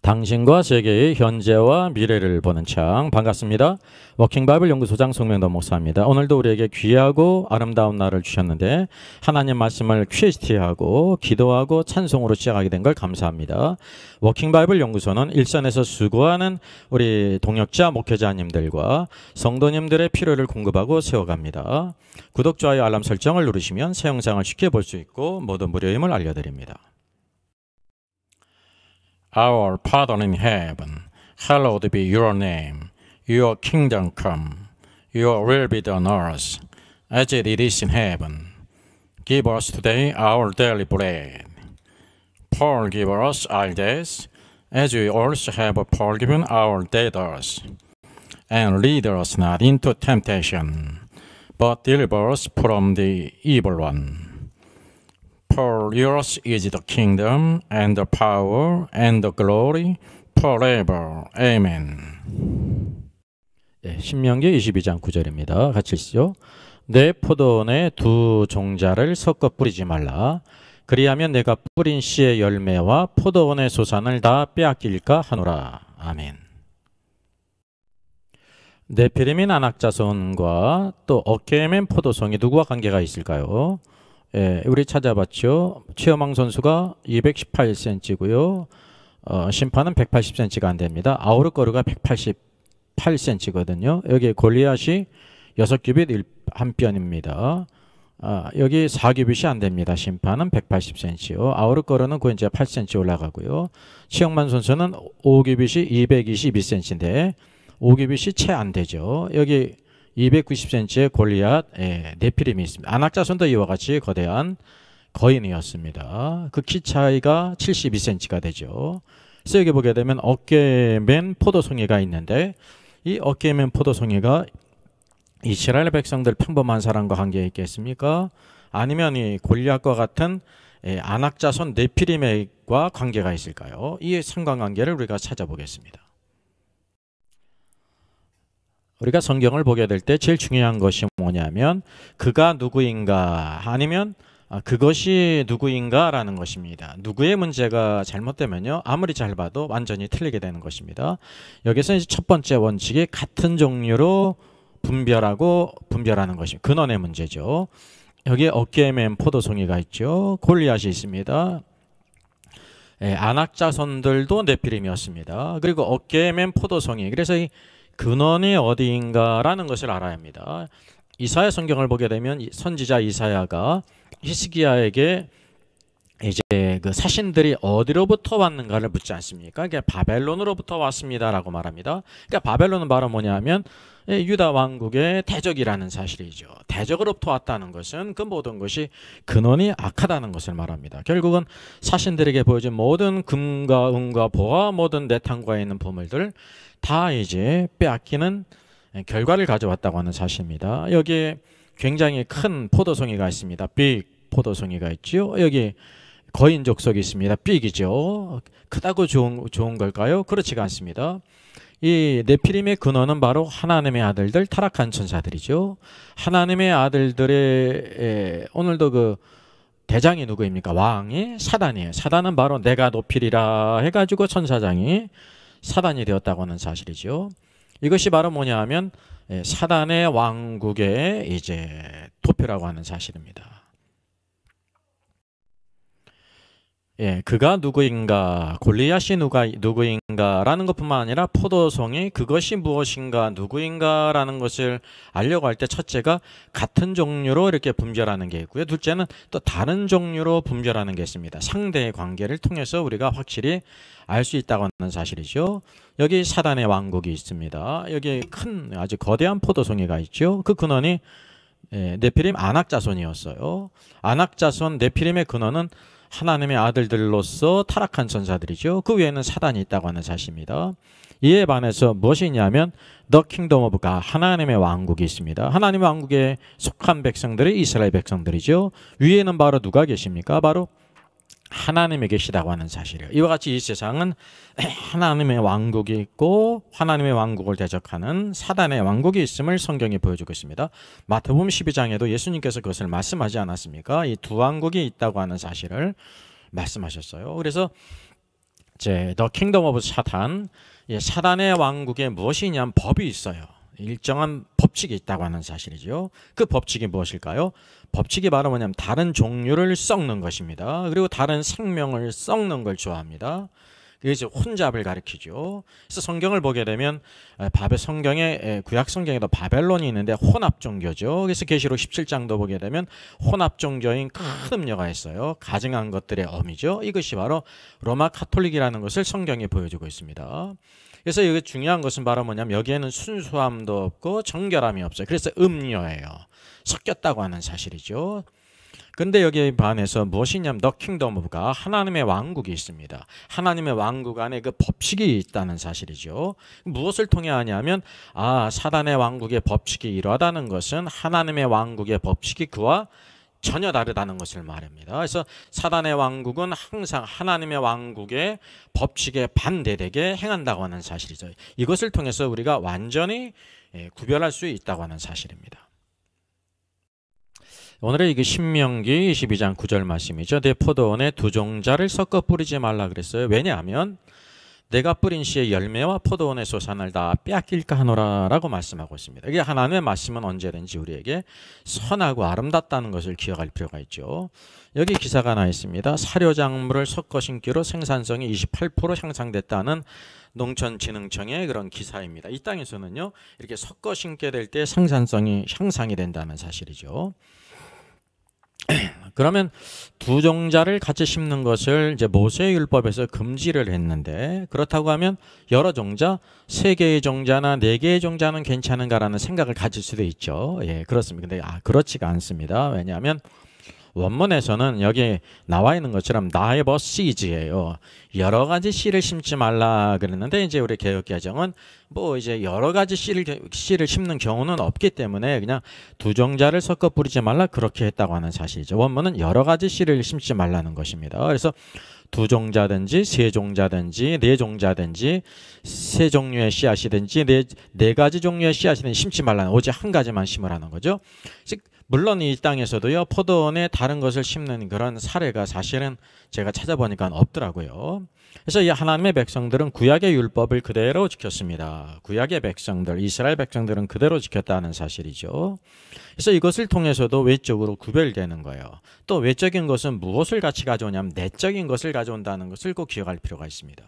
당신과 세계의 현재와 미래를 보는 창, 반갑습니다. 워킹 바이블 연구소장 송명도 목사입니다. 오늘도 우리에게 귀하고 아름다운 날을 주셨는데 하나님 말씀을 퀴즈티하고 기도하고 찬송으로 시작하게 된 걸 감사합니다. 워킹 바이블 연구소는 일선에서 수고하는 우리 동역자 목회자님들과 성도님들의 필요를 공급하고 세워갑니다. 구독, 좋아요, 알람 설정을 누르시면 새 영상을 쉽게 볼 수 있고 모두 무료임을 알려드립니다. Our Father in heaven, hallowed be your name. Your kingdom come. Your will be done on earth, as it is in heaven. Give us today our daily bread. Forgive us our debts, as we also have forgiven our debtors. And lead us not into temptation, but deliver us from the evil one. For yours is the kingdom, and the power, and the glory, forever. Amen. 네, 신명기 22장 9절입니다. 같이 읽시죠. 내 포도원에 두 종자를 섞어 뿌리지 말라. 그리하면 내가 뿌린 씨의 열매와 포도원의 소산을 다 빼앗길까 하노라. 아멘. 네피림인 안악자손과 또 어깨에 맨 포도송이 누구와 관계가 있을까요? 예, 우리 찾아봤죠. 최어망 선수가 218cm고요. 심판은 180cm가 안 됩니다. 아우르거르가 188cm거든요. 여기 골리앗이 6규빗 1뼘입니다. 여기 4규빗이 안 됩니다. 심판은 180cm요. 아우르거르는 그 이제 8cm 올라가고요. 최영만 선수는 5규빗이 222cm인데 5규빗이 채 안 되죠. 여기 290cm의 골리앗, 네피림이 있습니다. 안악자손도 이와 같이 거대한 거인이었습니다. 그 키 차이가 72cm가 되죠. 그래서 여기 보게 되면 어깨맨 포도송이가 있는데 이 어깨맨 포도송이가 이스라엘 백성들 평범한 사람과 관계 있겠습니까? 아니면 이 골리앗과 같은 안악자손 네피림과 관계가 있을까요? 이 상관관계를 우리가 찾아보겠습니다. 우리가 성경을 보게 될 때 제일 중요한 것이 뭐냐면 그가 누구인가 아니면 그것이 누구인가 라는 것입니다. 누구의 문제가 잘못되면요 아무리 잘 봐도 완전히 틀리게 되는 것입니다. 여기서 이제 첫 번째 원칙이 같은 종류로 분별하는 것입니다. 근원의 문제죠. 여기에 어깨에 맨 포도송이가 있죠. 골리앗이 있습니다. 안악자손들도 네피림이었습니다. 그리고 어깨에 맨 포도송이, 그래서 이 근원이 어디인가라는 것을 알아야 합니다. 이사야 성경을 보게 되면 선지자 이사야가 히스기야에게 이제 그 사신들이 어디로부터 왔는가를 묻지 않습니까? 그러니까 바벨론으로부터 왔습니다라고 말합니다. 그러니까 바벨론은 바로 뭐냐면 유다 왕국의 대적이라는 사실이죠. 대적으로부터 왔다는 것은 그 모든 것이 근원이 악하다는 것을 말합니다. 결국은 사신들에게 보여준 모든 금과 은과 보화, 모든 내탕과에 있는 보물들 다 이제 빼앗기는 결과를 가져왔다고 하는 사실입니다. 여기에 굉장히 큰 포도송이가 있습니다. 빅 포도송이가 있죠. 여기 거인 족속이 있습니다. 빅이죠. 크다고 좋은 걸까요? 그렇지가 않습니다. 이 네피림의 근원은 바로 하나님의 아들들, 타락한 천사들이죠. 하나님의 아들들의 오늘도 그 대장이 누구입니까? 왕이 사단이에요. 사단은 바로 내가 높이리라 해가지고 천사장이 사단이 되었다고 하는 사실이죠. 이것이 바로 뭐냐 하면 사단의 왕국의 이제 도표라고 하는 사실입니다. 그가 누구인가, 골리앗이 누구인가라는 것뿐만 아니라 포도송이 그것이 무엇인가, 누구인가라는 것을 알려고 할 때 첫째가 같은 종류로 이렇게 분별하는 게 있고요. 둘째는 또 다른 종류로 분별하는 게 있습니다. 상대의 관계를 통해서 우리가 확실히 알 수 있다고 하는 사실이죠. 여기 사단의 왕국이 있습니다. 여기 큰 아주 거대한 포도송이가 있죠. 그 근원이 네피림 안악자손이었어요. 안악자손 네피림의 근원은 하나님의 아들들로서 타락한 천사들이죠. 그 위에는 사단이 있다고 하는 사실입니다. 이에 반해서 무엇이 있냐면 The Kingdom of God, 하나님의 왕국이 있습니다. 하나님의 왕국에 속한 백성들이 이스라엘 백성들이죠. 위에는 바로 누가 계십니까? 바로 하나님이 계시다고 하는 사실이에요. 이와 같이 이 세상은 하나님의 왕국이 있고 하나님의 왕국을 대적하는 사단의 왕국이 있음을 성경이 보여주고 있습니다. 마태복음 12장에도 예수님께서 그것을 말씀하지 않았습니까? 이 두 왕국이 있다고 하는 사실을 말씀하셨어요. 그래서 이제 The Kingdom of Satan, 사단의 왕국에 무엇이냐면 법이 있어요. 일정한 법칙이 있다고 하는 사실이죠. 그 법칙이 무엇일까요? 법칙이 바로 뭐냐면 다른 종류를 썩는 것입니다. 그리고 다른 생명을 썩는 걸 좋아합니다. 그게 혼잡을 가리키죠. 그래서 성경을 보게 되면 성경에 구약 성경에도 바벨론이 있는데 혼합 종교죠. 그래서 계시록 17장도 보게 되면 혼합 종교인 큰 음녀가 있어요. 가증한 것들의 어미죠. 이것이 바로 로마 카톨릭이라는 것을 성경에 보여주고 있습니다. 그래서 여기 중요한 것은 바로 뭐냐면 여기에는 순수함도 없고 정결함이 없어요. 그래서 음녀예요. 섞였다고 하는 사실이죠. 근데 여기에 반해서 무엇이냐면 The Kingdom of가 하나님의 왕국이 있습니다. 하나님의 왕국 안에 그 법칙이 있다는 사실이죠. 무엇을 통해 하냐면 사단의 왕국의 법칙이 이러하다는 것은 하나님의 왕국의 법칙이 그와 전혀 다르다는 것을 말합니다. 그래서 사단의 왕국은 항상 하나님의 왕국의 법칙에 반대되게 행한다고 하는 사실이죠. 이것을 통해서 우리가 완전히 구별할 수 있다고 하는 사실입니다. 오늘의 이게 신명기 22장 9절 말씀이죠. 내 포도원에 두 종자를 섞어 뿌리지 말라 그랬어요. 왜냐하면 내가 뿌린 씨의 열매와 포도원의 소산을 다 빼앗길까 하노라 라고 말씀하고 있습니다. 이게 하나님의 말씀은 언제든지 우리에게 선하고 아름답다는 것을 기억할 필요가 있죠. 여기 기사가 나 있습니다. 사료작물을 섞어 심기로 생산성이 28% 향상됐다는 농촌진흥청의 그런 기사입니다. 이 땅에서는요, 이렇게 섞어 심게 될 때 생산성이 향상이 된다는 사실이죠. 그러면 두 종자를 같이 심는 것을 이제 모세율법에서 금지를 했는데, 그렇다고 하면 여러 종자, 3개의 종자나 4개의 종자는 괜찮은가라는 생각을 가질 수도 있죠. 그렇습니다. 근데 그렇지가 않습니다. 왜냐하면 원문에서는 여기 나와 있는 것처럼 나이버 시즈예요. 여러 가지 씨를 심지 말라 그랬는데, 이제 우리 개혁개정은 이제 여러 가지 씨를 심는 경우는 없기 때문에 그냥 두 종자를 섞어 뿌리지 말라 그렇게 했다고 하는 사실이죠. 원문은 여러 가지 씨를 심지 말라는 것입니다. 그래서 두 종자든지 세 종자든지 네 종자든지 세 종류의 씨앗이든지 네 가지 종류의 씨앗이든지 심지 말라는, 오직 한 가지만 심으라는 거죠. 즉 물론 이 땅에서도요, 포도원에 다른 것을 심는 그런 사례가 사실은 제가 찾아보니까 없더라고요. 그래서 이 하나님의 백성들은 구약의 율법을 그대로 지켰습니다. 구약의 백성들, 이스라엘 백성들은 그대로 지켰다는 사실이죠. 그래서 이것을 통해서도 외적으로 구별되는 거예요. 또 외적인 것은 무엇을 같이 가져오냐면 내적인 것을 가져온다는 것을 꼭 기억할 필요가 있습니다.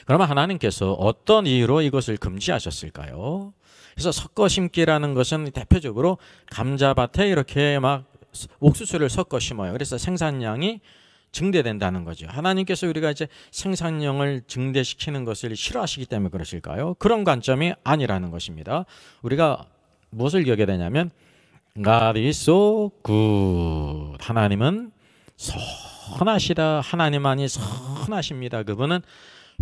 그러면 하나님께서 어떤 이유로 이것을 금지하셨을까요? 그래서 섞어 심기라는 것은 대표적으로 감자밭에 이렇게 막 옥수수를 섞어 심어요. 그래서 생산량이 증대된다는 거죠. 하나님께서 우리가 이제 생산량을 증대시키는 것을 싫어하시기 때문에 그러실까요? 그런 관점이 아니라는 것입니다. 우리가 무엇을 기억해야 되냐면 God is so good. 하나님은 선하시다. 하나님만이 선하십니다. 그분은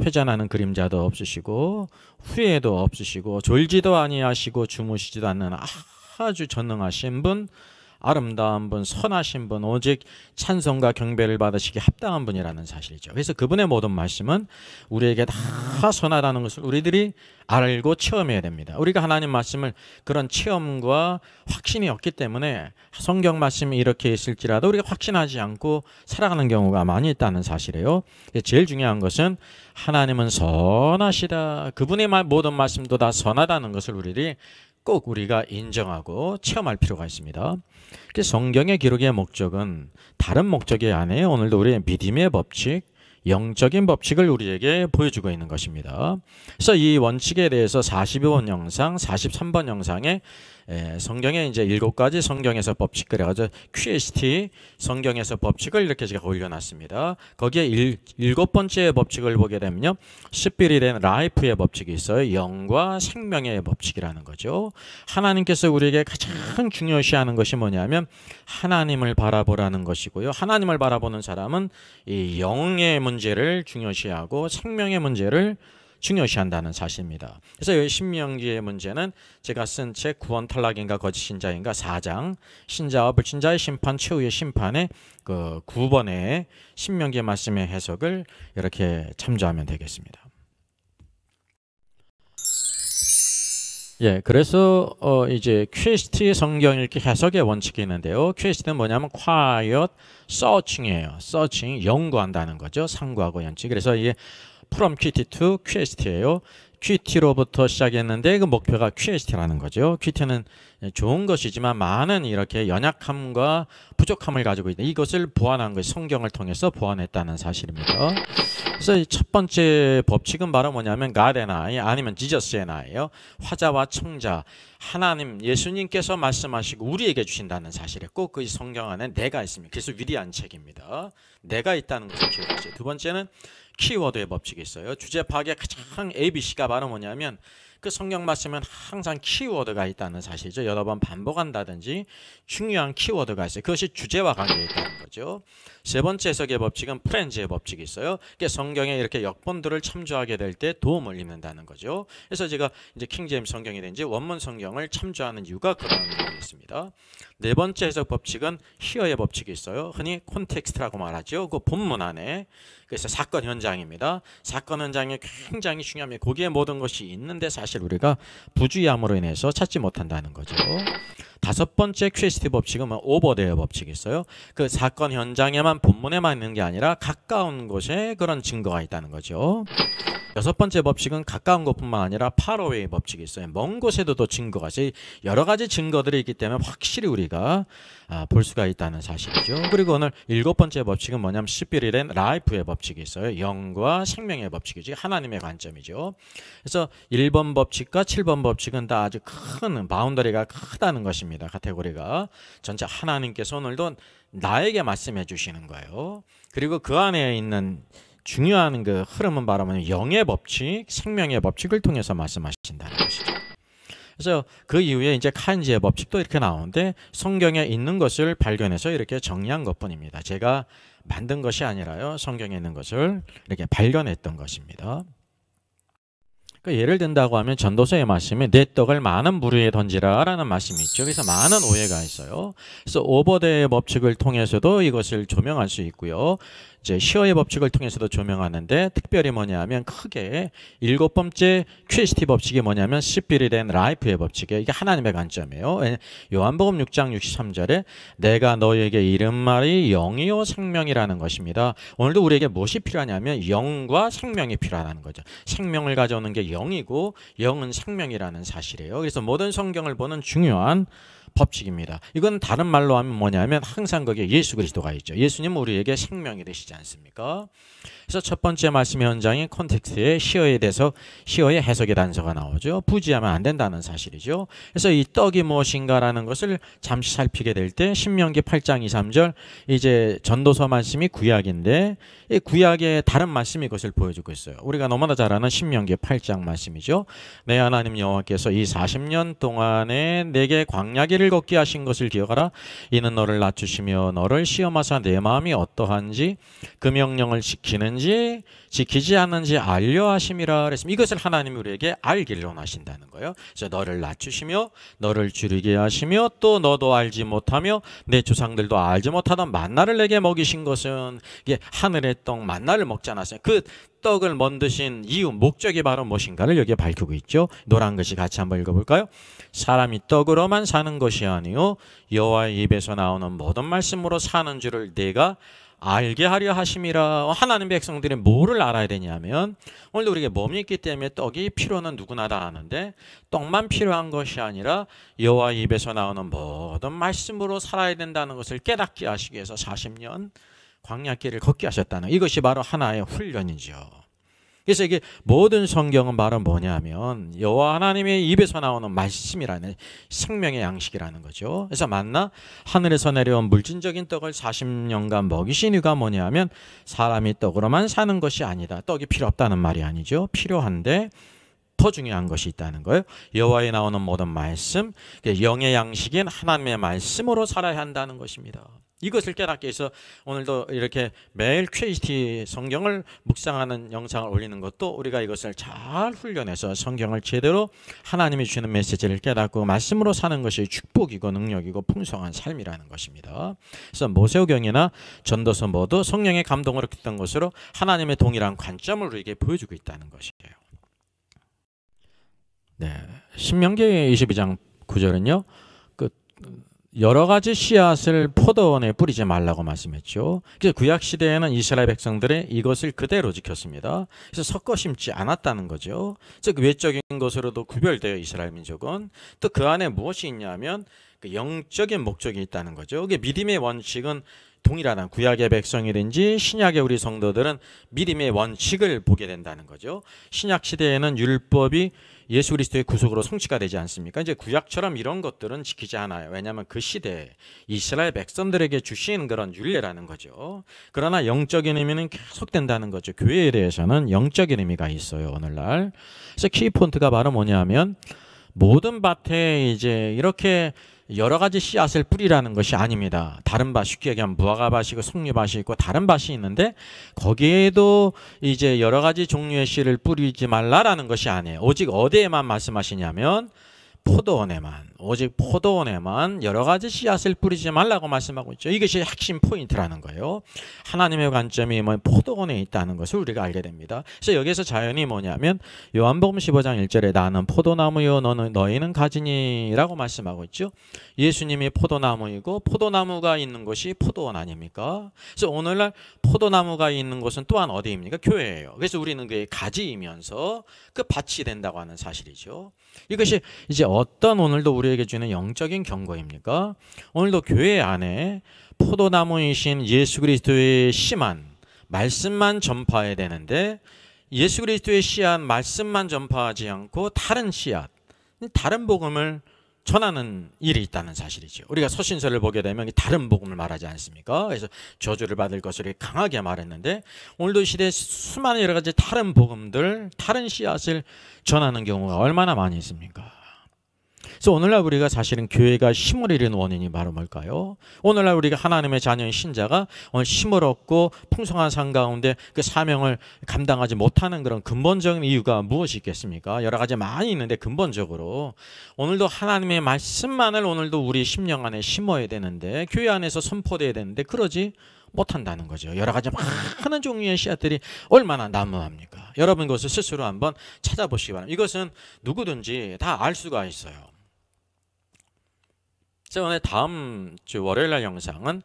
회전하는 그림자도 없으시고 후회도 없으시고 졸지도 아니하시고 주무시지도 않는 아주 전능하신 분, 아름다운 분, 선하신 분, 오직 찬송과 경배를 받으시기 합당한 분이라는 사실이죠. 그래서 그분의 모든 말씀은 우리에게 다 선하다는 것을 우리들이 알고 체험해야 됩니다. 우리가 하나님 말씀을 그런 체험과 확신이 없기 때문에 성경 말씀이 이렇게 있을지라도 우리가 확신하지 않고 살아가는 경우가 많이 있다는 사실이에요. 제일 중요한 것은 하나님은 선하시다. 그분의 모든 말씀도 다 선하다는 것을 꼭 우리가 인정하고 체험할 필요가 있습니다. 성경의 기록의 목적은 다른 목적이 아니에요. 오늘도 우리의 믿음의 법칙, 영적인 법칙을 우리에게 보여주고 있는 것입니다. 그래서 이 원칙에 대해서 42번 영상, 43번 영상에 성경에 이제 7가지 성경에서 법칙 그래가지고 QST 성경에서 법칙을 이렇게 제가 올려놨습니다. 거기에 7번째 법칙을 보게 되면요, 스피릿 앤 라이프의 법칙이 있어요. 영과 생명의 법칙이라는 거죠. 하나님께서 우리에게 가장 중요시하는 것이 뭐냐면 하나님을 바라보라는 것이고요. 하나님을 바라보는 사람은 이 영의 문제를 중요시하고 생명의 문제를 중요시한다는 사실입니다. 그래서 이 신명기의 문제는 제가 쓴 책 구원 탈락인가 거짓 신자인가 4장 신자와 불신자의 심판 최후의 심판의 그 9번의 신명기 말씀의 해석을 이렇게 참조하면 되겠습니다. 예, 그래서 이제 QST 성경 읽기 해석의 원칙이 있는데요. QST는 뭐냐면 Quiet Searching이에요. Searching, 연구한다는 거죠. 상고하고 연치. 그래서 이게 From QT to QST예요. QT로부터 시작했는데 그 목표가 QST라는 거죠. QT는 좋은 것이지만 많은 이렇게 연약함과 부족함을 가지고 있다. 이것을 보완한 것이 성경을 통해서 보완했다는 사실입니다. 그래서 이 첫 번째 법칙은 바로 뭐냐면 God and I 아니면 Jesus and I예요. 화자와 청자, 하나님 예수님께서 말씀하시고 우리에게 주신다는 사실에 꼭 그 성경 안에 내가 있습니다. 그래서 위대한 책입니다. 내가 있다는 것을 기억하세요. 두 번째는 키워드의 법칙이 있어요. 주제 파악의 가장 ABC가 바로 뭐냐면 그 성경 말씀은 항상 키워드가 있다는 사실이죠. 여러 번 반복한다든지 중요한 키워드가 있어요. 그것이 주제와 관계에 있다는 거죠. 세 번째 해석의 법칙은 프렌즈의 법칙이 있어요. 그러니까 성경에 이렇게 역본들을 참조하게 될 때 도움을 입는다는 거죠. 그래서 제가 이제 킹제임스 성경이든지 원문 성경을 참조하는 이유가 그런 이유가 있습니다. 네 번째 해석 법칙은 히어의 법칙이 있어요. 흔히 콘텍스트라고 말하죠. 그 본문 안에. 그래서 사건 현장입니다. 사건 현장이 굉장히 중요합니다. 거기에 모든 것이 있는데 사실 우리가 부주의함으로 인해서 찾지 못한다는 거죠. 다섯 번째 QST 법칙은 오버데이어 법칙이 있어요. 그 사건 현장에만 본문에만 있는 게 아니라 가까운 곳에 그런 증거가 있다는 거죠. 여섯 번째 법칙은 가까운 곳뿐만 아니라 파로웨이 법칙이 있어요. 먼 곳에도 또 증거가 있어요. 여러 가지 증거들이 있기 때문에 확실히 우리가 볼 수가 있다는 사실이죠. 그리고 오늘 일곱 번째 법칙은 뭐냐면 스피릿 앤 라이프의 법칙이 있어요. 영과 생명의 법칙이지 하나님의 관점이죠. 그래서 1번 법칙과 7번 법칙은 다 아주 큰 바운더리가 크다는 것입니다. 카테고리가 전체 하나님께서 오늘도 나에게 말씀해 주시는 거예요. 그리고 그 안에 있는 중요한 그 흐름은 바로 영의 법칙, 생명의 법칙을 통해서 말씀하신다는 것이죠. 그래서 그 이후에 이제 카인지의 법칙도 이렇게 나오는데 성경에 있는 것을 발견해서 이렇게 정리한 것뿐입니다. 제가 만든 것이 아니라요. 성경에 있는 것을 이렇게 발견했던 것입니다. 그러니까 예를 든다고 하면 전도서의 말씀에 내 떡을 많은 물 위에 던지라 라는 말씀이 있죠. 그래서 많은 오해가 있어요. 그래서 오버데이의 법칙을 통해서도 이것을 조명할 수 있고요. 이제 시어의 법칙을 통해서도 조명하는데 특별히 뭐냐면 크게 일곱 번째 QST 법칙이 뭐냐면 스피릿 앤 라이프의 법칙이에요. 이게 하나님의 관점이에요. 요한복음 6장 63절에 내가 너에게 이른 말이 영이요 생명이라는 것입니다. 오늘도 우리에게 무엇이 필요하냐면 영과 생명이 필요하다는 거죠. 생명을 가져오는 게 영이고 영은 생명이라는 사실이에요. 그래서 모든 성경을 보는 중요한 법칙입니다. 이건 다른 말로 하면 뭐냐면 항상 거기에 예수 그리스도가 있죠. 예수님은 우리에게 생명이 되시지 않습니까? 그래서 첫 번째 말씀의 현장인 콘텍스트에 시어에 대해서 시어의 해석의 단서가 나오죠. 부지하면 안 된다는 사실이죠. 그래서 이 떡이 무엇인가라는 것을 잠시 살피게 될 때 신명기 8장 2, 3절 이제 전도서 말씀이 구약인데 이 구약의 다른 말씀이 이것을 보여주고 있어요. 우리가 너무나 잘 아는 신명기 8장 말씀이죠. 내 하나님 여호와께서 이 40년 동안에 내게 광야길을 걷게 하신 것을 기억하라. 이는 너를 낮추시며 너를 시험하사 내 마음이 어떠한지 그 명령을 지키는지 지키지 않는지 알려 하심이라 그랬습니다. 이것을 하나님이 우리에게 알기를 원하신다는 거예요. 그래서 너를 낮추시며 너를 줄이게 하시며 또 너도 알지 못하며 내 조상들도 알지 못하던 만나를 내게 먹이신 것은 이게 하늘의 떡 만나를 먹지 않았어요. 그 떡을 만드신 이유 목적이 바로 무엇인가를 여기에 밝히고 있죠. 노란 글씨 같이 한번 읽어볼까요? 사람이 떡으로만 사는 것이 아니요 여호와의 입에서 나오는 모든 말씀으로 사는 줄을 내가 알게 하려 하심이라. 하나님 백성들이 뭐를 알아야 되냐면 오늘도 우리에게 몸이 있기 때문에 떡이 필요는 누구나 다 아는데 떡만 필요한 것이 아니라 여호와의 입에서 나오는 모든 말씀으로 살아야 된다는 것을 깨닫게 하시기 위해서 40년 광야길을 걷게 하셨다는 이것이 바로 하나의 훈련이죠. 그래서 이게 모든 성경은 바로 뭐냐면 여호와 하나님의 입에서 나오는 말씀이라는 생명의 양식이라는 거죠. 그래서 만나 하늘에서 내려온 물질적인 떡을 40년간 먹이신 이유가 뭐냐면 사람이 떡으로만 사는 것이 아니다. 떡이 필요 없다는 말이 아니죠. 필요한데 더 중요한 것이 있다는 거예요. 여호와에 나오는 모든 말씀, 영의 양식인 하나님의 말씀으로 살아야 한다는 것입니다. 이것을 깨닫기 위해서 오늘도 이렇게 매일 QST 성경을 묵상하는 영상을 올리는 것도 우리가 이것을 잘 훈련해서 성경을 제대로 하나님이 주시는 메시지를 깨닫고 말씀으로 사는 것이 축복이고 능력이고 풍성한 삶이라는 것입니다. 그래서 모세오경이나 전도서 모두 성령의 감동으로 했던 것으로 하나님의 동일한 관점을 우리에게 보여주고 있다는 것이에요. 네, 신명기 22장 9절은요. 그 여러 가지 씨앗을 포도원에 뿌리지 말라고 말씀했죠. 그래서 구약 시대에는 이스라엘 백성들이 이것을 그대로 지켰습니다. 그래서 섞어 심지 않았다는 거죠. 즉 외적인 것으로도 구별되어 이스라엘 민족은 또 그 안에 무엇이 있냐면 그 영적인 목적이 있다는 거죠. 그게 믿음의 원칙은 동일하다. 구약의 백성이든지 신약의 우리 성도들은 믿음의 원칙을 보게 된다는 거죠. 신약 시대에는 율법이 예수 그리스도의 구속으로 성취가 되지 않습니까? 이제 구약처럼 이런 것들은 지키지 않아요. 왜냐하면 그 시대에 이스라엘 백성들에게 주신 그런 율례라는 거죠. 그러나 영적인 의미는 계속된다는 거죠. 교회에 대해서는 영적인 의미가 있어요. 오늘날. 그래서 키포인트가 바로 뭐냐면 모든 밭에 이제 이렇게 여러 가지 씨앗을 뿌리라는 것이 아닙니다. 다른 밭, 쉽게 얘기하면 무화과밭이고 석류밭이 있고 다른 밭이 있는데 거기에도 이제 여러 가지 종류의 씨를 뿌리지 말라라는 것이 아니에요. 오직 어디에만 말씀하시냐면 포도원에만, 오직 포도원에만 여러 가지 씨앗을 뿌리지 말라고 말씀하고 있죠. 이것이 핵심 포인트라는 거예요. 하나님의 관점이 포도원에 있다는 것을 우리가 알게 됩니다. 그래서 여기서 자연이 뭐냐면 요한복음 15장 1절에 나는 포도나무요 너희는 가지니라고 말씀하고 있죠. 예수님이 포도나무이고 포도나무가 있는 곳이 포도원 아닙니까? 그래서 오늘날 포도나무가 있는 곳은 또한 어디입니까? 교회예요. 그래서 우리는 그의 가지이면서 그 밭이 된다고 하는 사실이죠. 이것이 이제 어떤 오늘도 우리에게 주는 영적인 경고입니까? 오늘도 교회 안에 포도나무이신 예수 그리스도의 씨만 말씀만 전파해야 되는데 예수 그리스도의 씨앗 말씀만 전파하지 않고 다른 씨앗, 다른 복음을 전하는 일이 있다는 사실이죠. 우리가 서신서를 보게 되면 다른 복음을 말하지 않습니까? 그래서 저주를 받을 것을 강하게 말했는데 오늘도 시대에 수많은 여러 가지 다른 복음들, 다른 씨앗을 전하는 경우가 얼마나 많이 있습니까? 그래서 오늘날 우리가 사실은 교회가 힘을 잃은 원인이 바로 뭘까요? 오늘날 우리가 하나님의 자녀인 신자가 오늘 힘을 얻고 풍성한 삶 가운데 그 사명을 감당하지 못하는 그런 근본적인 이유가 무엇이 있겠습니까? 여러 가지 많이 있는데 근본적으로 오늘도 하나님의 말씀만을 오늘도 우리 심령 안에 심어야 되는데 교회 안에서 선포돼야 되는데 그러지 못한다는 거죠. 여러 가지 많은 종류의 씨앗들이 얼마나 난무합니까? 여러분 그것을 스스로 한번 찾아보시기 바랍니다. 이것은 누구든지 다 알 수가 있어요. 그래서 오늘 다음 주 월요일날 영상은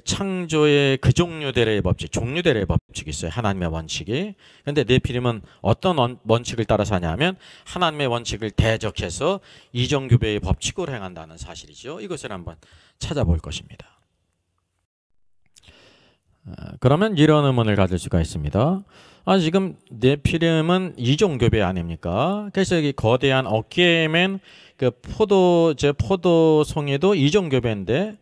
창조의 그 종류대로의 법칙, 종류대로의 법칙이 있어요. 하나님의 원칙이. 그런데 네피림은 어떤 원칙을 따라서 하냐면 하나님의 원칙을 대적해서 이정교배의 법칙으로 행한다는 사실이죠. 이것을 한번 찾아볼 것입니다. 그러면 이런 의문을 가질 수가 있습니다. 지금 네피림은 이종교배 아닙니까? 그래서 여기 거대한 어깨맨 그 포도송이도 이종교배인데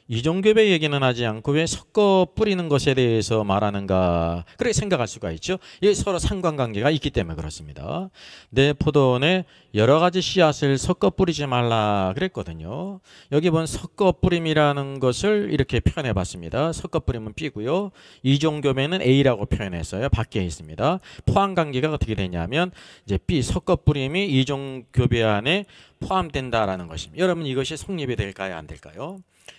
이종교배 얘기는 하지 않고 왜 섞어 뿌리는 것에 대해서 말하는가 그렇게 생각할 수가 있죠. 이게 서로 상관관계가 있기 때문에 그렇습니다. 내 포도원에 여러 가지 씨앗을 섞어 뿌리지 말라 그랬거든요. 여기 본 섞어 뿌림이라는 것을 이렇게 표현해 봤습니다. 섞어 뿌림은 B고요. 이종교배는 A라고 표현했어요. 밖에 있습니다. 포함관계가 어떻게 되냐면 이제 B 섞어 뿌림이 이종교배 안에 포함된다라는 것입니다. 여러분 이것이 성립이 될까요? 안 될까요?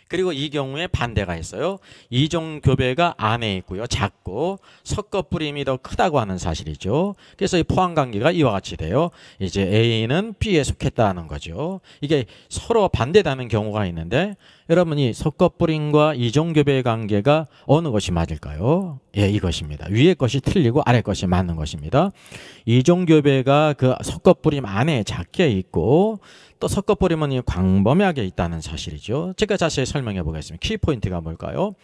그리고 이 경우에 반대가 있어요. 이종교배가 안에 있고요. 작고 섞어 뿌림이 더 크다고 하는 사실이죠. 그래서 이 포함관계가 이와 같이 돼요. 이제 A는 B에 속했다는 거죠. 이게 서로 반대되는 경우가 있는데 여러분이 섞어 뿌림과 이종교배의 관계가 어느 것이 맞을까요? 예, 이것입니다. 위의 것이 틀리고 아래 것이 맞는 것입니다. 이종교배가 그 섞어 뿌림 안에 작게 있고 또 섞어 뿌림은 광범위하게 있다는 사실이죠. 제가 자세히 설명해 보겠습니다. 키포인트가 뭘까요?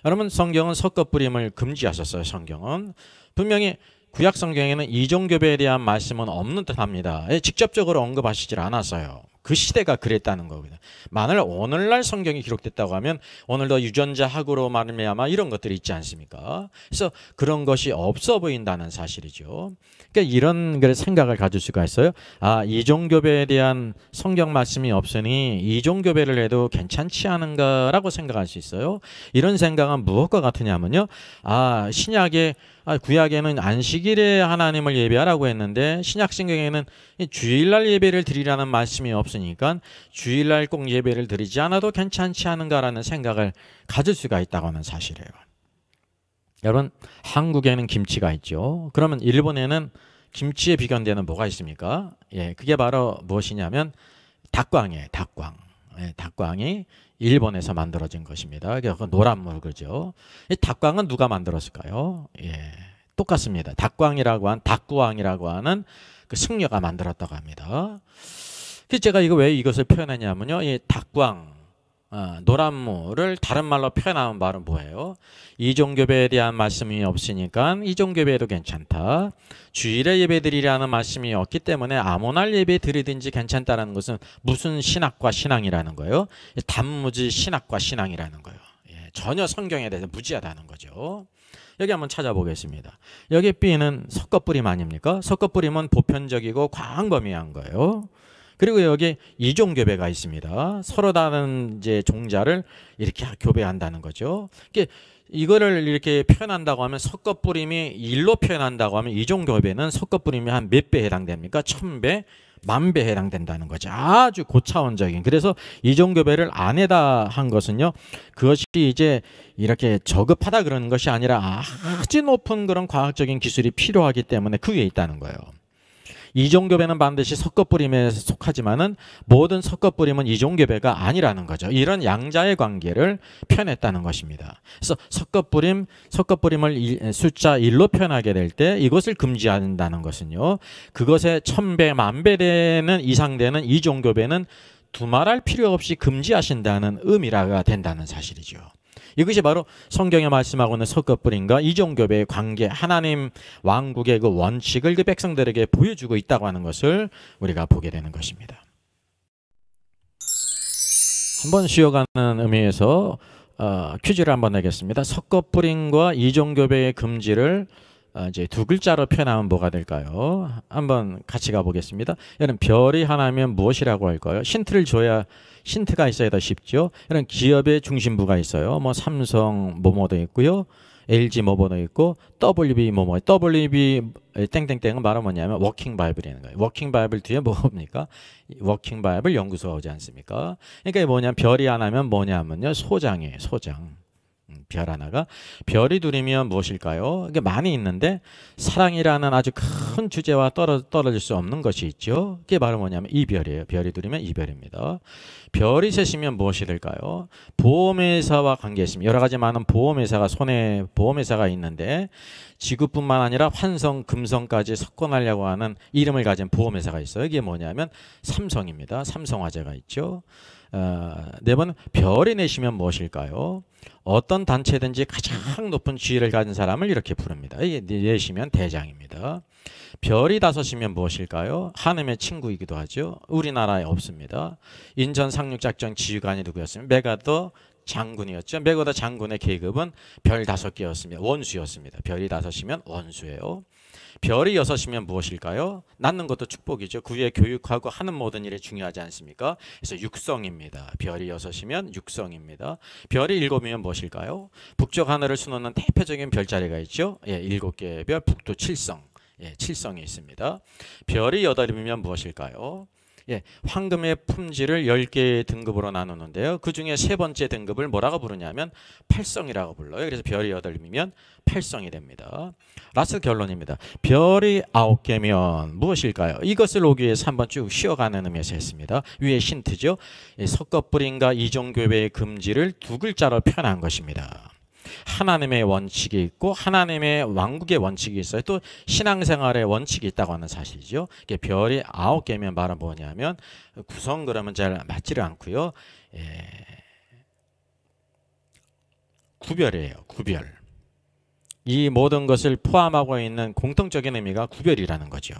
여러분 성경은 섞어 뿌림을 금지하셨어요. 성경은 분명히 구약 성경에는 이종교배에 대한 말씀은 없는 듯합니다. 직접적으로 언급하시질 않았어요. 그 시대가 그랬다는 겁니다. 만일 오늘날 성경이 기록됐다고 하면 오늘도 유전자 학으로 말미암아 이런 것들이 있지 않습니까? 그래서 그런 것이 없어 보인다는 사실이죠. 그러니까 이런 생각을 가질 수가 있어요. 이종교배에 대한 성경 말씀이 없으니 이종교배를 해도 괜찮지 않은가라고 생각할 수 있어요. 이런 생각은 무엇과 같으냐면요. 신약의 구약에는 안식일에 하나님을 예배하라고 했는데 신약성경에는 주일날 예배를 드리라는 말씀이 없으니까 주일날 꼭 예배를 드리지 않아도 괜찮지 않은가라는 생각을 가질 수가 있다고 하는 사실이에요. 여러분 한국에는 김치가 있죠. 그러면 일본에는 김치에 비견되는 뭐가 있습니까? 예, 그게 바로 무엇이냐면 닭광이에요. 닭광. 예, 닭광이 일본에서 만들어진 것입니다. 그 노란물 그죠? 이 닭광은 누가 만들었을까요? 예, 똑같습니다. 닭구왕이라고 하는 그 승려가 만들었다고 합니다. 그래서 제가 이거 왜 이것을 표현했냐면요, 이 닭광, 노란물을 다른 말로 표현하는 말은 뭐예요? 이종교배에 대한 말씀이 없으니까 이종교배도 괜찮다. 주일에 예배드리라는 말씀이 없기 때문에 아무날 예배 드리든지 괜찮다라는 것은 무슨 신학과 신앙이라는 거예요? 단무지 신학과 신앙이라는 거예요. 예, 전혀 성경에 대해서 무지하다는 거죠. 여기 한번 찾아보겠습니다. 여기 B는 섞어뿌림 아닙니까? 섞어뿌림은 보편적이고 광범위한 거예요. 그리고 여기 이종교배가 있습니다. 서로 다른 이제 종자를 이렇게 교배한다는 거죠. 이거를 이렇게 표현한다고 하면 섞어뿌림이 일로 표현한다고 하면 이종교배는 섞어뿌림이 한 몇 배 해당됩니까? 1000배, 10,000배 해당된다는 거죠. 아주 고차원적인. 그래서 이종교배를 안에다 한 것은요, 그것이 이제 이렇게 저급하다 그러는 것이 아니라 아주 높은 그런 과학적인 기술이 필요하기 때문에 그 위에 있다는 거예요. 이종교배는 반드시 섞어뿌림에 속하지만은 모든 섞어뿌림은 이종교배가 아니라는 거죠. 이런 양자의 관계를 표현했다는 것입니다. 그래서 섞어뿌림을 숫자 1로 표현하게 될 때 이것을 금지한다는 것은요, 그것에 1000배, 10,000배 되는 이상 되는 이종교배는 두말할 필요 없이 금지하신다는 의미가 된다는 사실이죠. 이것이 바로 성경에 말씀하고 있는 섞어뿌림과 이종교배의 관계, 하나님 왕국의 그 원칙을 그 백성들에게 보여주고 있다고 하는 것을 우리가 보게 되는 것입니다. 한번 쉬어가는 의미에서 퀴즈를 한번 내겠습니다. 섞어뿌림과 이종교배의 금지를 이제 두 글자로 표현하면 뭐가 될까요? 한번 같이 가보겠습니다. 여러분, 별이 하나면 무엇이라고 할까요? 힌트를 줘야, 힌트가 있어야 더 쉽죠. 이런 기업의 중심부가 있어요. 뭐 삼성 뭐뭐도 있고요, LG 뭐뭐도 있고, WB 뭐뭐. WB 땡땡땡은 바로 뭐냐면 워킹 바이블이라는 거예요. 워킹 바이블 뒤에 뭡니까? 워킹 바이블 연구소가 오지 않습니까? 그러니까 뭐냐, 별이 하나면 뭐냐면요, 소장이에요. 소장. 별 하나가. 별이 둘이면 무엇일까요? 이게 많이 있는데 사랑이라는 아주 큰 주제와 떨어질 수 없는 것이 있죠. 그게 바로 뭐냐면 이별이에요. 별이 둘이면 이별입니다. 별이 셋이면 무엇이 될까요? 보험회사와 관계 있습니다. 여러 가지 많은 보험회사가, 보험회사가 있는데 지구뿐만 아니라 환성, 금성까지 섞어내려고 하는 이름을 가진 보험회사가 있어요. 이게 뭐냐면 삼성입니다. 삼성화재가 있죠. 네 번, 별이 넷이면 무엇일까요? 어떤 단체든지 가장 높은 지위를 가진 사람을 이렇게 부릅니다. 이게 넷이면 대장입니다. 별이 다섯이면 무엇일까요? 하느님의 친구이기도 하죠. 우리나라에 없습니다. 인천 상륙작전 지휘관이 누구였습니까? 메가더 장군이었죠. 메가더 장군의 계급은 별 5개였습니다. 원수였습니다. 별이 5이면 원수예요. 별이 6이면 무엇일까요? 낳는 것도 축복이죠. 그 위에 교육하고 하는 모든 일이 중요하지 않습니까? 그래서 육성입니다. 별이 6이면 육성입니다. 별이 7이면 무엇일까요? 북쪽 하늘을 수놓는 대표적인 별자리가 있죠. 예, 7개의 별, 북두 칠성. 예, 칠성이 있습니다. 별이 8이면 무엇일까요? 예, 황금의 품질을 10개의 등급으로 나누는데요. 그 중에 세 번째 등급을 뭐라고 부르냐면 팔성이라고 불러요. 그래서 별이 8이면 팔성이 됩니다. 라스트 결론입니다. 별이 9개면 무엇일까요? 이것을 오기 위해서 한번 쭉 쉬어가는 의미에서 했습니다. 위에 힌트죠. 섞어뿌림과 이종교배의 금지를 두 글자로 표현한 것입니다. 하나님의 원칙이 있고 하나님의 왕국의 원칙이 있어요. 또 신앙생활의 원칙이 있다고 하는 사실이죠. 별이 9개면 말은 뭐냐면 구성 그러면 잘 맞지를 않고요. 예, 구별이에요. 구별. 이 모든 것을 포함하고 있는 공통적인 의미가 구별이라는 거죠.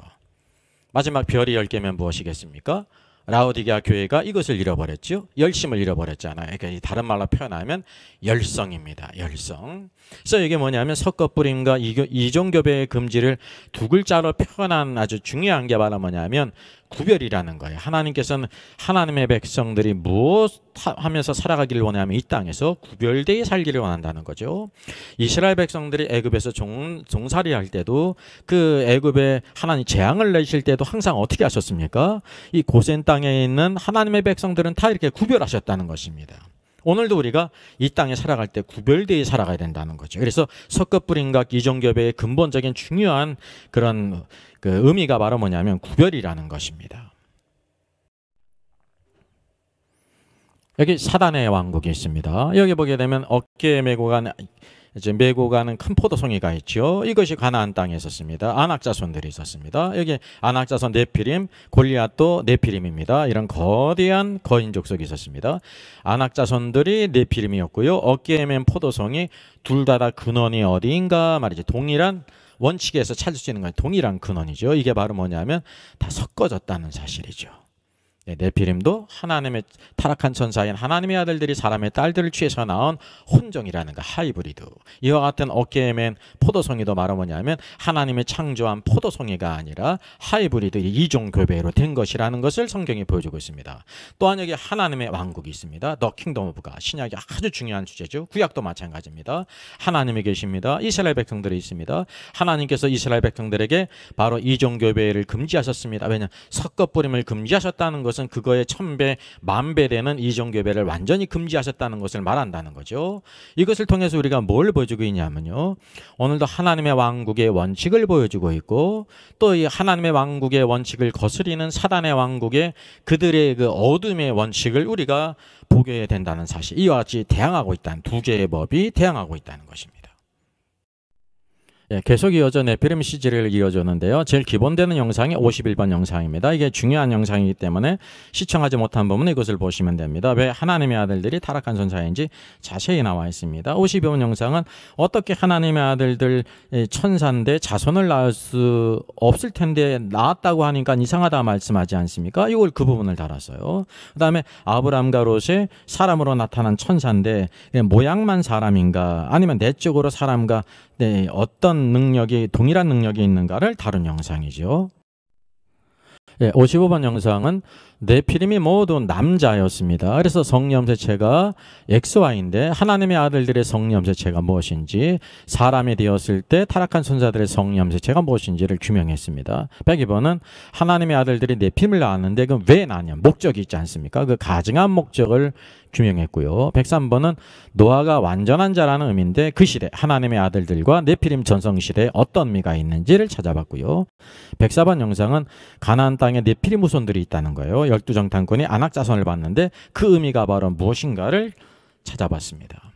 마지막 별이 10개면 무엇이겠습니까? 라오디게아 교회가 이것을 잃어버렸죠. 열심을 잃어버렸잖아요. 그러니까 다른 말로 표현하면 열성입니다. 열성. 그래서 이게 뭐냐면 섞어뿌림과 이종교배의 금지를 두 글자로 표현한 아주 중요한 게 바로 뭐냐면 구별이라는 거예요. 하나님께서는 하나님의 백성들이 무엇 하면서 살아가기를 원하면 이 땅에서 구별되게 살기를 원한다는 거죠. 이스라엘 백성들이 애굽에서 종살이 할 때도 그 애굽에 하나님 재앙을 내실 때도 항상 어떻게 하셨습니까? 이 고센 땅에 있는 하나님의 백성들은 다 이렇게 구별하셨다는 것입니다. 오늘도 우리가 이 땅에 살아갈 때 구별되어 살아가야 된다는 거죠. 그래서 석급불인각 이종교배의 근본적인 중요한 그런 그 의미가 바로 뭐냐면 구별이라는 것입니다. 여기 사단의 왕국이 있습니다. 여기 보게 되면 어깨에 메고 가는 큰 포도송이가 있죠. 이것이 가나안 땅에 있었습니다. 아낙자손들이 있었습니다. 여기 아낙자손 네피림, 골리앗도 네피림입니다. 이런 거대한 거인 족속이 있었습니다. 아낙자손들이 네피림이었고요. 어깨에 맨 포도송이 둘 다 근원이 어디인가 말이죠. 동일한 원칙에서 찾을 수 있는 건 동일한 근원이죠. 이게 바로 뭐냐면 다 섞어졌다는 사실이죠. 네피림도 하나님의 타락한 천사인 하나님의 아들들이 사람의 딸들을 취해서 낳은 혼종이라는 거, 하이브리드. 이와 같은 어깨에 맨 포도송이도 말은 뭐냐면 하나님의 창조한 포도송이가 아니라 하이브리드 이종교배로 된 것이라는 것을 성경이 보여주고 있습니다. 또한 여기 하나님의 왕국이 있습니다. The Kingdom of God. 신약이 아주 중요한 주제죠. 구약도 마찬가지입니다. 하나님이 계십니다. 이스라엘 백성들이 있습니다. 하나님께서 이스라엘 백성들에게 바로 이종교배를 금지하셨습니다. 왜냐하면 섞어뿌림을 금지하셨다는 것은 그거의 1000배, 10,000배 되는 이종교배를 완전히 금지하셨다는 것을 말한다는 거죠. 이것을 통해서 우리가 뭘 보여주고 있냐면요. 오늘도 하나님의 왕국의 원칙을 보여주고 있고 또 이 하나님의 왕국의 원칙을 거스리는 사단의 왕국의 그들의 그 어둠의 원칙을 우리가 보게 된다는 사실. 이와 같이 대항하고 있다는 두 개의 법이 대항하고 있다는 것입니다. 계속 이어져 네피림 시리즈를 이어줬는데요. 제일 기본되는 영상이 51번 영상입니다. 이게 중요한 영상이기 때문에 시청하지 못한 부분은 이것을 보시면 됩니다. 왜 하나님의 아들들이 타락한 천사인지 자세히 나와 있습니다. 52번 영상은 어떻게 하나님의 아들들 천사인데 자손을 낳을 수 없을 텐데 낳았다고 하니까 이상하다 말씀하지 않습니까? 이걸 그 부분을 다뤘어요. 그 다음에 아브람과 롯이 사람으로 나타난 천사인데 모양만 사람인가 아니면 내적으로 사람과 어떤 능력이 동일한 능력이 있는가를 다룬 영상이죠. 55번 영상은 네피림이 모두 남자였습니다. 그래서 성염색체가 XY인데 하나님의 아들들의 성염색체가 무엇인지 사람이 되었을 때 타락한 천사들의 성염색체가 무엇인지를 규명했습니다. 102번은 하나님의 아들들이 네피림을 낳았는데 그건 왜 낳냐 목적이 있지 않습니까? 그 가증한 목적을 규명했고요. 103번은 노아가 완전한 자라는 의미인데 그 시대 하나님의 아들들과 네피림 전성시대에 어떤 의미가 있는지를 찾아봤고요. 104번 영상은 가나안 땅에 네피림 후손들이 있다는 거예요. 12정탐꾼이 아낙자손을 봤는데 그 의미가 바로 무엇인가를 찾아봤습니다.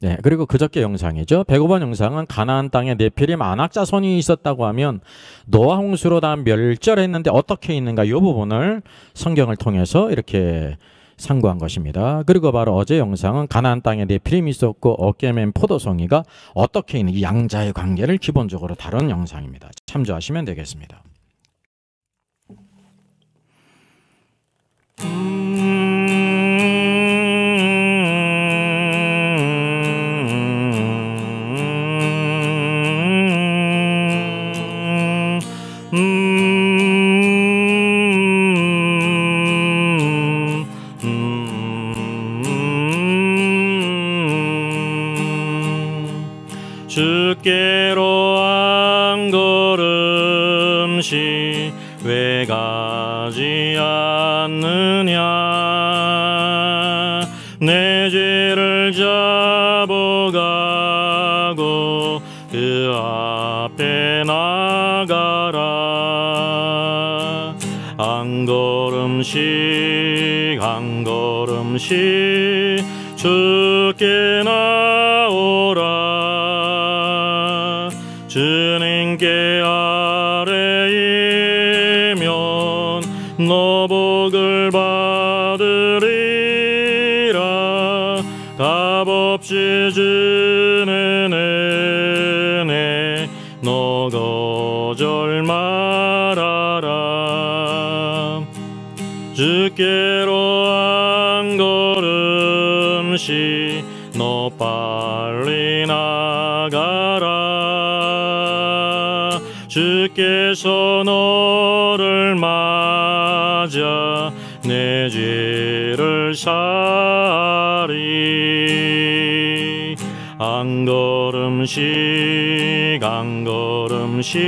네, 그리고 그저께 영상이죠. 105번 영상은 가나안 땅에 네피림 아낙자손이 있었다고 하면 노아 홍수로 다 멸절했는데 어떻게 있는가 이 부분을 성경을 통해서 이렇게 상고한 것입니다. 그리고 바로 어제 영상은 가나안 땅에 네피림이 있었고 어깨에 맨 포도송이가 어떻게 있는 이 양자의 관계를 기본적으로 다룬 영상입니다. 참조하시면 되겠습니다. 주께로 한 걸음씩 왜 가지 않느냐 내 죄를 잡아가고 그 앞에 나가라 한 걸음씩 한 걸음씩 주께 나오라 주님께 아뢰이면 너 복을 받으리라 값없이 주는 은혜 너 거절 말아라 주께로 한 걸음씩 너 빨리 나가라 주께서 너를 맞아 내 죄를 사리 한 걸음씩 한 걸음씩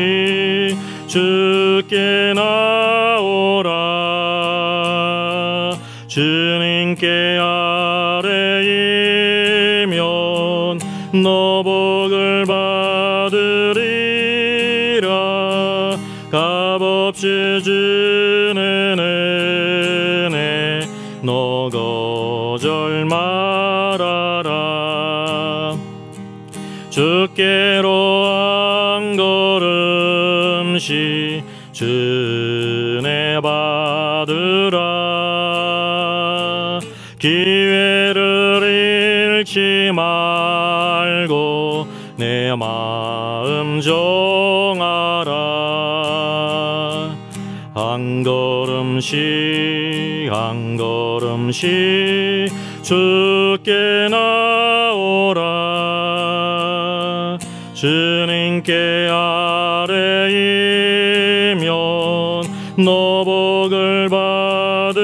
주께 나오라 주님께 값없이 주는 은혜 너 거절 말아라. 주께로 한 걸음씩 주은혜 받으라. 기회를 잃지 말고 내 마음 정하라. 한 걸음씩 한 걸음씩 주께 나오라. 주님께 아뢰이면 너 복을 받으리라.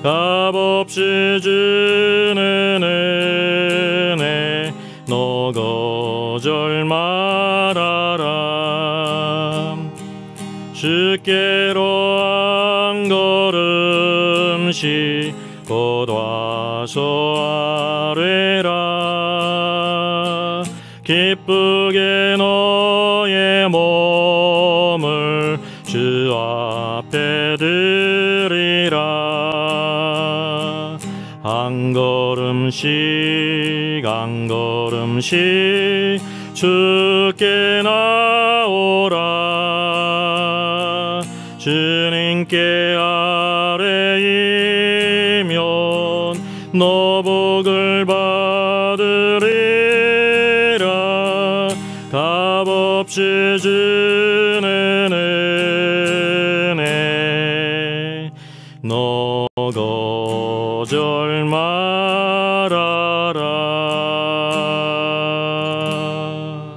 값없이 주는 은혜 너 거절 말아라. 주께로 한 걸음씩 곧 와서 아뢰라. 기쁘게 너의 몸을 주 앞에 드리라. 한 걸음씩 한 걸음씩 주께 나오라. 주님께 아뢰이면 너 복을 받으리라. 값없이 주는 은혜 너 거절 말아라.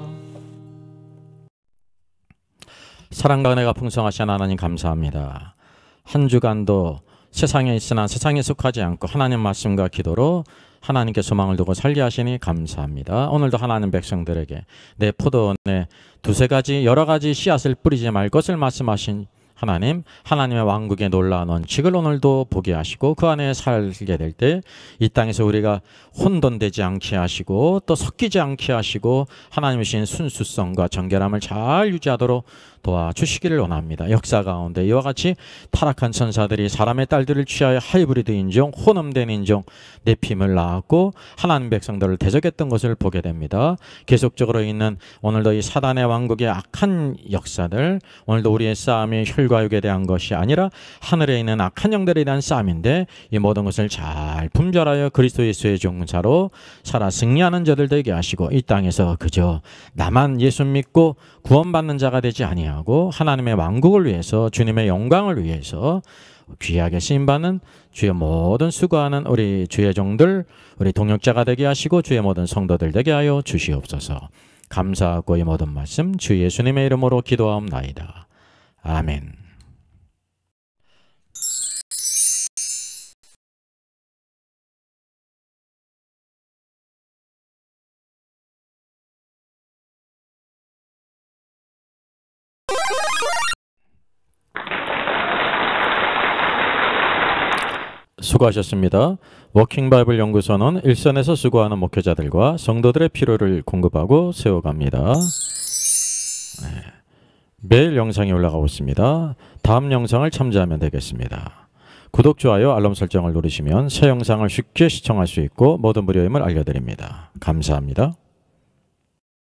사랑과 은혜가 풍성하신 하나님 감사합니다. 한 주간도 세상에 있으나 세상에 속하지 않고 하나님 말씀과 기도로 하나님께 소망을 두고 살게 하시니 감사합니다. 오늘도 하나님 백성들에게 내 포도원에 두세 가지 여러 가지 씨앗을 뿌리지 말 것을 말씀하신 하나님, 하나님의 왕국의 놀라운 원칙을 오늘도 보게 하시고 그 안에 살게 될 때 이 땅에서 우리가 혼돈되지 않게 하시고 또 섞이지 않게 하시고 하나님의 주신 순수성과 정결함을 잘 유지하도록 도와주시기를 원합니다. 역사 가운데 이와 같이 타락한 천사들이 사람의 딸들을 취하여 하이브리드 인종, 혼음된 인종, 네핌을 낳았고 하나님 백성들을 대적했던 것을 보게 됩니다. 계속적으로 있는 오늘도 이 사단의 왕국의 악한 역사들, 오늘도 우리의 싸움이 혈과 육에 대한 것이 아니라 하늘에 있는 악한 영들에 대한 싸움인데 이 모든 것을 잘 분별하여 그리스도 예수의 종자로 살아 승리하는 자들 되게 하시고 이 땅에서 그저 나만 예수 믿고 구원받는 자가 되지 아니하고 하나님의 왕국을 위해서 주님의 영광을 위해서 귀하게 쓰임받는 주의 모든 수고하는 우리 주의 종들, 우리 동역자가 되게 하시고 주의 모든 성도들 되게 하여 주시옵소서. 감사하고 이 모든 말씀 주 예수님의 이름으로 기도하옵나이다. 아멘. 수고하셨습니다. 워킹바이블 연구소는 일선에서 수고하는 목회자들과 성도들의 필요를 공급하고 세워갑니다. 매일 영상이 올라가고 있습니다. 다음 영상을 참조하면 되겠습니다. 구독, 좋아요, 알람 설정을 누르시면 새 영상을 쉽게 시청할 수 있고 모든 무료임을 알려드립니다. 감사합니다.